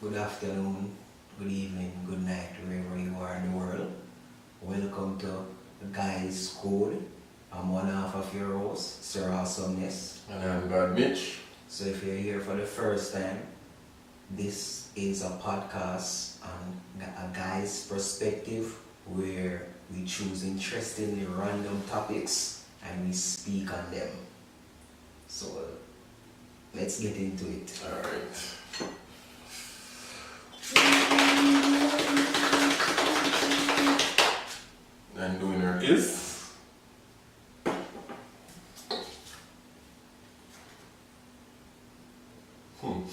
Good afternoon, good evening, good night, wherever you are in the world. Welcome to Guys Code. I'm one half of your host, Sir Awesomeness. And I'm God Mitch. So if you're here for the first time, this is a podcast on a guy's perspective where we choose interestingly random topics and we speak on them. So let's get into it. Alright. And the winner is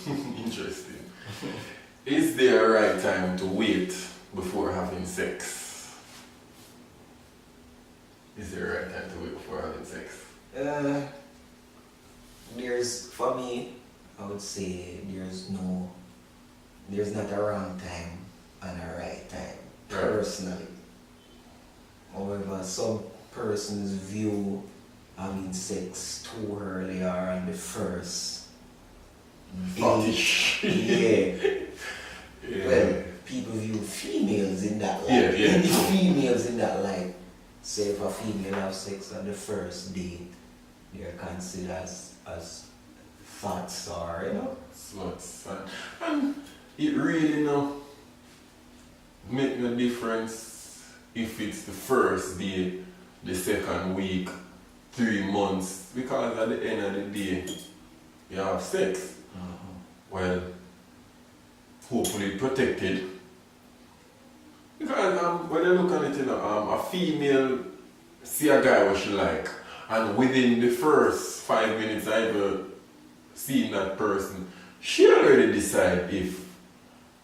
interesting. Is there a right time to wait before having sex? Is there a right time to wait before having sex? For me, I would say there's not a wrong time and a right time, personally. However, some persons view having sex too early or on the first Fetish. Yeah. Well, people view females in that light. Yeah. Females in that light. Say if a female have sex on the first date, they're considered as thoughts or, Sluts. And it really make no difference if it's the first day, the second week, 3 months, because at the end of the day, you have sex. Well, hopefully protected. Because when you look at it, a female see a guy what she like, and within the first 5 minutes I ever seen that person, she already decide if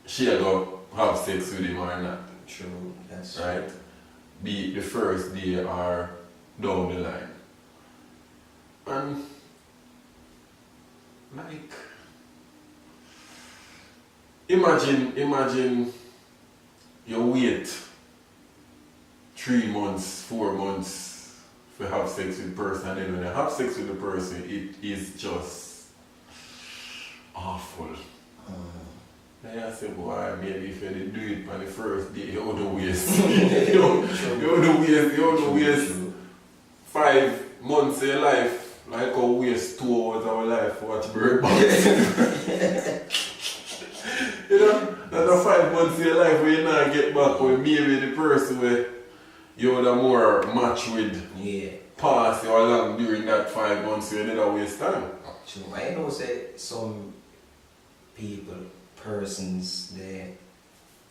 she gonna have sex with him or not. True, that's right? Be it the first day or down the line. And like imagine you wait 3 months, 4 months to have sex with the person, and then when you have sex with the person, it is just awful. And I say, boy, maybe if you did do it on the first day, you wouldn't waste. you wouldn't waste 5 months of your life, like how we waste 2 hours of our life to watch Bird Box. That's 5 months of your life where you not get back with maybe the person where you would have more match with. Yeah. Pass you along during that 5 months so you didn't waste time. True. I know say some persons, they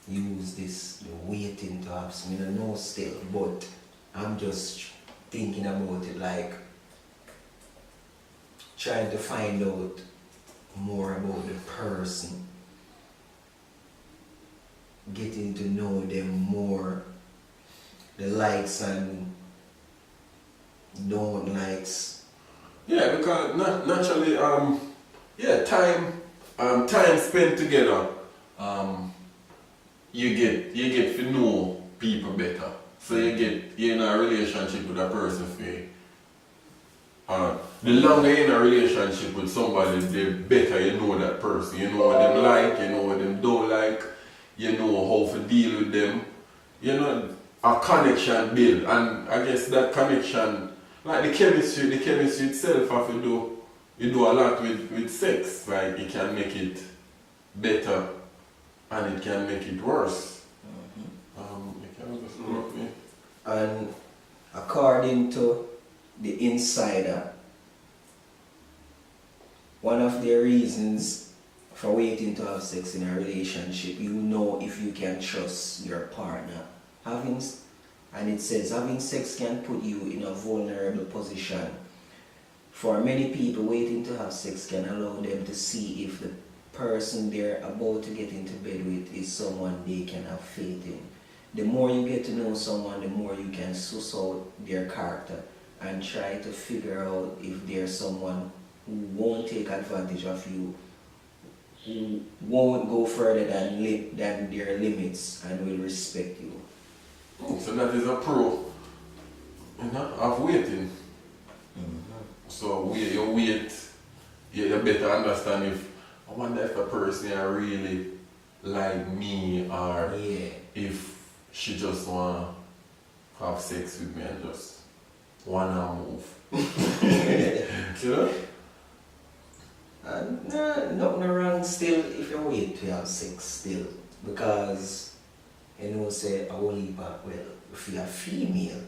use this waiting to have some, I don't know still, but I'm just thinking about it like trying to find out more about the person, getting to know them more, the likes and don't likes. Yeah, because naturally, time spent together, you get to know people better. So you're in a relationship with a person the longer you're in a relationship with somebody, the better you know that person. You know what them like, you know what them don't like, you know how to deal with them. You know, a connection build, and I guess that connection, like the chemistry itself, you do a lot with sex. Like it can make it better and it can make it worse. It can just work me. And according to the Insider, one of the reasons for waiting to have sex in a relationship, you know if you can trust your partner. And it says having sex can put you in a vulnerable position. For many people, waiting to have sex can allow them to see if the person they're about to get into bed with is someone they can have faith in. The more you get to know someone, the more you can suss out their character and try to figure out if there's someone who won't take advantage of you, who won't go further than their limits and will respect you. So that is a pro of waiting. So you wait, you better understand if, I wonder if a person really like me, or Yeah. if she just wanna have sex with me and just wanna move. You know? And nothing wrong still if you wait to have sex still. Because you know say I will heap of, well, if you're a female,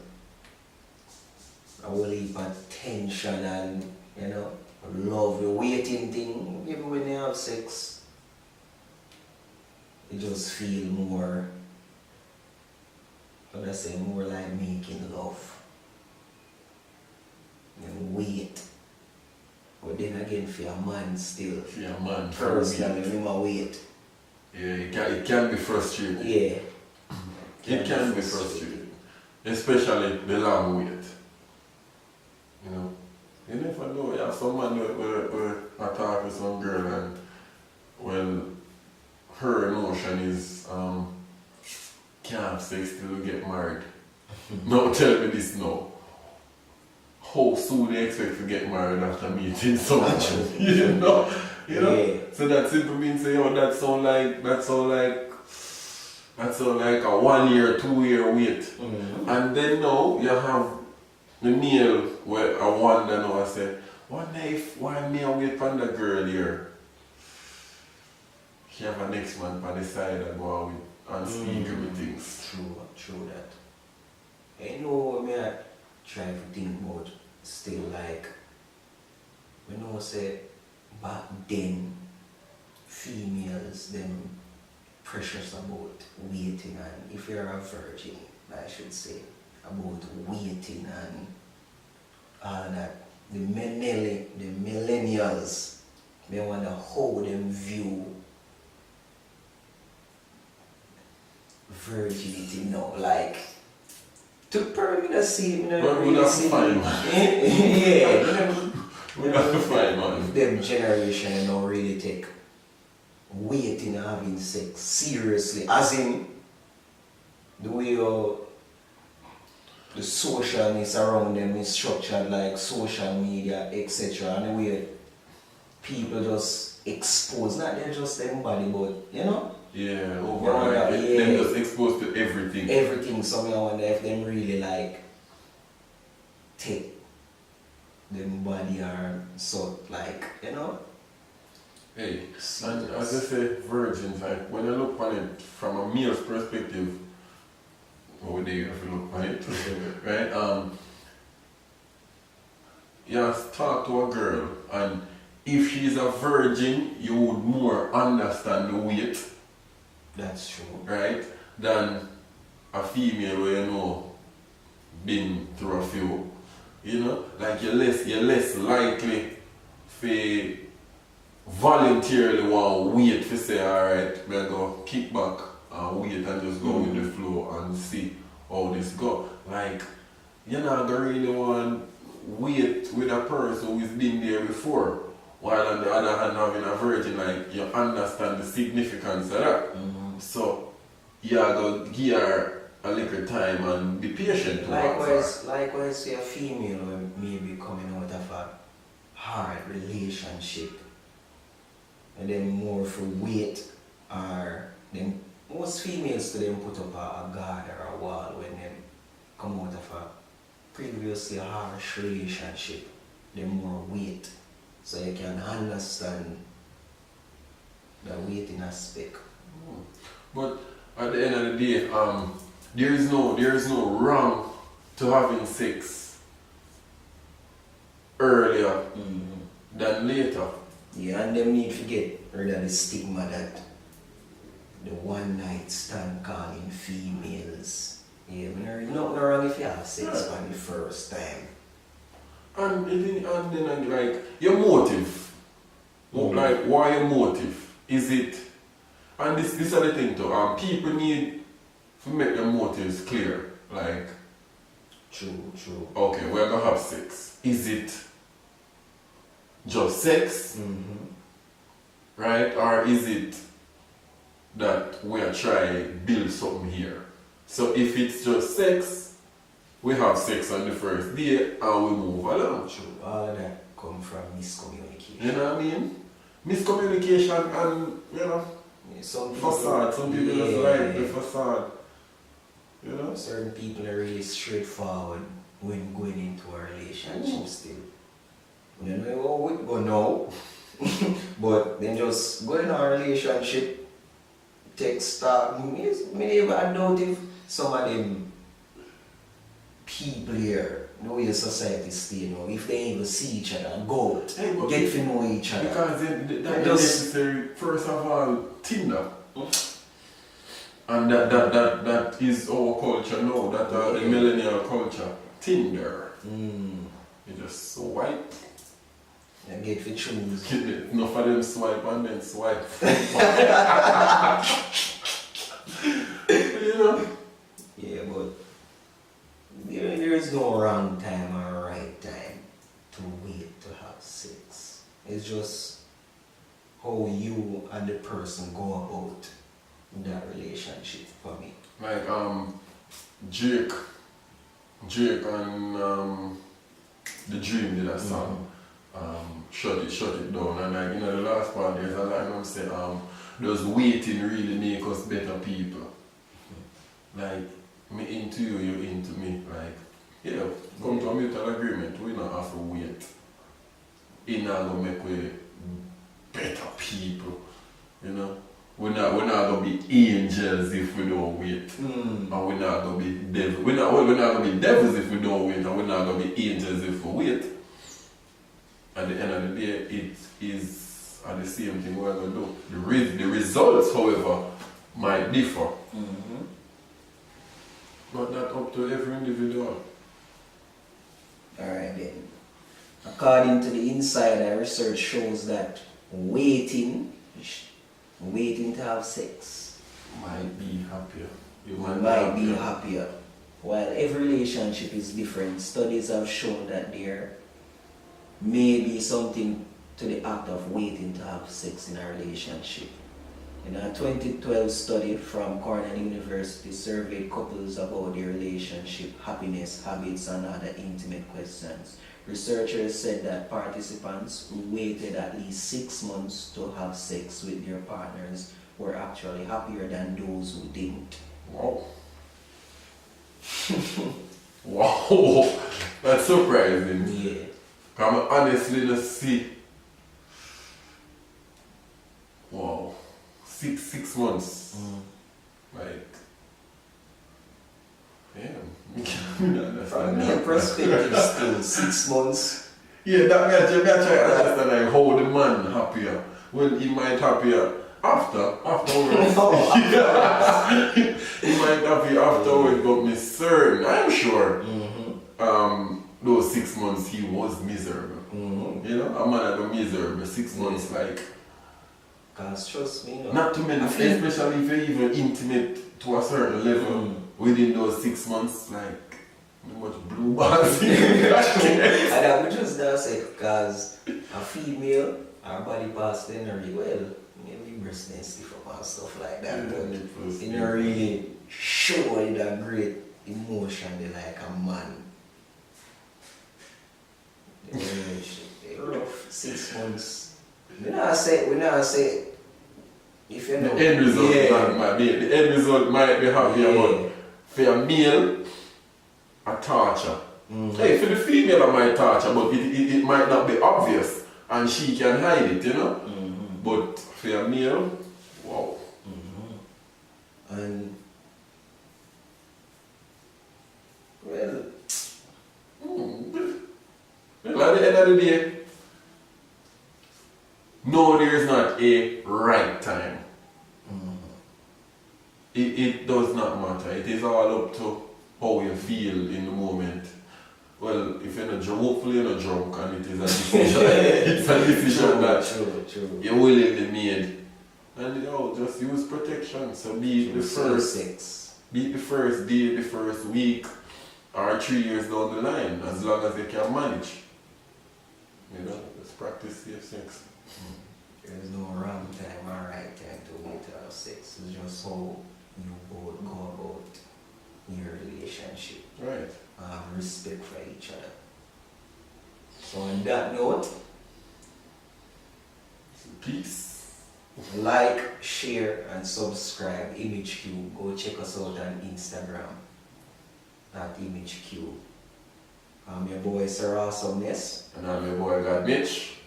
I will heap of tension and you know love the waiting thing. Even when you have sex, you just feel more, how do I say, more like making love. And wait. But then again, for a man still, If you're a man, personally, you might wait. yeah, it can be frustrating. Yeah. It can be frustrating. Especially the long wait. You know? You never know. You have some man where I talk with some girl and when her emotion is can't have sex till we get married. Now tell me this now. How soon they expect to get married after meeting someone? you know? Yeah. So that simply means say, oh, that sound like a 1 year, 2 year wait. Mm-hmm. And then now you have the male where I wonder now, I say, wonder if why me I wait for the girl here? She have a next man on the side and go on with unspeakable things. True that. You know, me I try to think about still like, you know, say back then, females them precious about waiting, and if you're a virgin, I should say, about waiting and all that. The millennials, they wonder how them view virginity now, like to permanent see, you know, But we have to find one. yeah, We have to find one. them generation you know really take waiting and having sex seriously, as in the way the socialness around them is structured, like social media, etc. And the way people just expose, not just them body, but you know. Yeah, overall, Yeah, them yeah. just exposed to everything. Everything, so I wonder if them really like take them body or so, like, you know. Hey, and as I say, virgins, like when I look on it from a male's perspective, over there if you look on it, right? You have to talk to a girl, and if she's a virgin, you would more understand the weight, That's true. right? Than a female where you know been through a few. You know, like you're less likely to voluntarily want to wait to say, alright, we'll go kick back and wait and just go with the flow and see how this go. Like, you're not gonna really want to wait with a person who's been there before. While on the other hand, having a virgin, like, you understand the significance of that. Mm-hmm. So, you are going to give her a little time and be patient towards her. Likewise, a female will maybe coming out of a hard relationship, and then more for weight, or then most females to them put up a guard or a wall when they come out of a previously harsh relationship. They more weight, so you can understand the waiting aspect. But at the end of the day, there is no wrong to having sex earlier than later. Yeah, and them need to get rid of the stigma that the one night stand calling females. Yeah, there's nothing wrong if you have sex for the first time. And then like your motive, like why your motive? Is it? And this is the thing too. People need to make their motives clear. Like, True. okay, we're gonna have sex. Is it just sex, right? Or is it that we are trying to build something here? So if it's just sex, we have sex on the first day and we move along. True. All of that come from miscommunication. You know what I mean? Miscommunication and, you know, Some people, facade. Some people just like the facade. You know? certain people are really straightforward when going into a relationship still. You know how we go now, but then just go in a relationship, take stock. Me never doubt if some of them people here, the way society stay, you know, if they even see each other and go out, Hey, but get to know each other. because that Just- necessary, first of all, Tinder. And that is our culture now, that the Yeah. millennial culture. Tinder. Mm. You just swipe. And get to choose. Enough of them swipe and then swipe. You know? Yeah, but there is no wrong time or right time to wait to have sex. It's just how you and the person go about that relationship for me. Like Drake and The Dream did a song. Shut it down, and like, you know, the last part there's a line of say does waiting really make us better people? Like, me into you, you into me. Like, yeah, come to a mutual agreement, we don't have to wait. It not gonna make we better people, you know. We're not gonna be angels if we don't wait. And we're not gonna be devils. We're not gonna be devils if we don't wait, and we're not gonna be angels if we wait. At the end of the day, it is the same thing we're gonna do. The results, however, might differ. But that's up to every individual. Alright then. According to the Insider, research shows that waiting to have sex Might be happier. You might be happier. While every relationship is different, studies have shown that there may be something to the act of waiting to have sex in a relationship. In a 2012 study from Cornell University surveyed couples about their relationship, happiness, habits, and other intimate questions. Researchers said that participants who waited at least 6 months to have sex with their partners were actually happier than those who didn't. Wow. Wow. That's surprising. Yeah. I'm honestly not see. Wow. Six months. Like, damn. From their perspective still, 6 months. Yeah, that guy try to understand like how the man happier. When he might happier afterwards. Yeah. He might happy afterwards, but me certain, I'm sure. Those 6 months he was miserable. You know, a man had been miserable 6 months, like. Cause trust me, you know, Not too many, especially if you're even intimate to a certain level within those 6 months, like, how much blue balls in and I would just not say because a female, her body parts then are really well, maybe breast and stiff up and stuff like that, but you don't really show you that great emotion they like a man. They rough 6 months. We not say if you know The end result might be happier, but for a male, a torture. Hey, for the female, it might torture, but it might not be obvious, and she can hide it, you know. But for a male, wow. And well, Well, at the end of the day, no, there is not a right time. It does not matter. It is all up to how you feel in the moment. Well, if you're not drunk, hopefully you're not drunk, and it is a decision. It's a decision that true. you willingly made. And just use protection. So be it the first day, the first week, or 3 years down the line, as long as you can manage. You know, just practice safe sex. There's no wrong time or right time to wait to have sex. It's just how you both go about your relationship. Right. Have respect for each other. So on that note, Peace. Like, share, and subscribe ImageQ. Go check us out on Instagram at ImageQ. I'm your boy Sir Awesomeness. And I'm your boy God Mitch.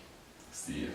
See ya.